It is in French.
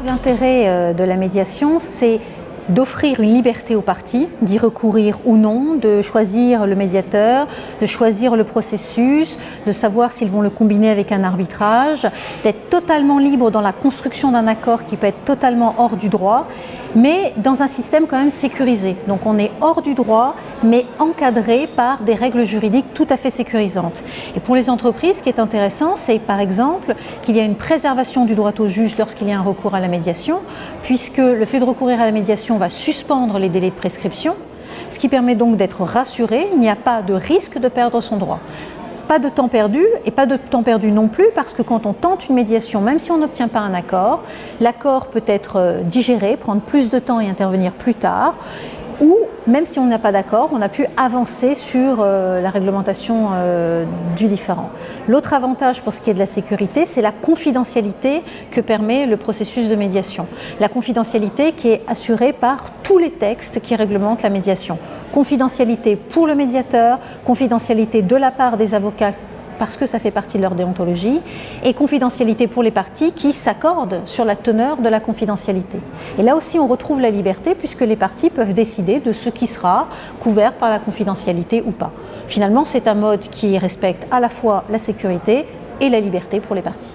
l'intérêt de la médiation, c'est d'offrir une liberté aux parties, d'y recourir ou non, de choisir le médiateur, de choisir le processus, de savoir s'ils vont le combiner avec un arbitrage, d'être totalement libre dans la construction d'un accord qui peut être totalement hors du droit, mais dans un système quand même sécurisé. Donc on est hors du droit, mais encadré par des règles juridiques tout à fait sécurisantes. Et pour les entreprises, ce qui est intéressant, c'est par exemple qu'il y a une préservation du droit au juge lorsqu'il y a un recours à la médiation, puisque le fait de recourir à la médiation va suspendre les délais de prescription, ce qui permet donc d'être rassuré, il n'y a pas de risque de perdre son droit. Pas de temps perdu, et pas de temps perdu non plus, parce que quand on tente une médiation, même si on n'obtient pas un accord, l'accord peut être digéré, prendre plus de temps et intervenir plus tard, ou même si on n'a pas d'accord, on a pu avancer sur la réglementation du différend. L'autre avantage pour ce qui est de la sécurité, c'est la confidentialité que permet le processus de médiation. La confidentialité qui est assurée par tous les textes qui réglementent la médiation. Confidentialité pour le médiateur, confidentialité de la part des avocats parce que ça fait partie de leur déontologie, et confidentialité pour les parties qui s'accordent sur la teneur de la confidentialité. Et là aussi, on retrouve la liberté puisque les parties peuvent décider de ce qui sera couvert par la confidentialité ou pas. Finalement, c'est un mode qui respecte à la fois la sécurité et la liberté pour les parties.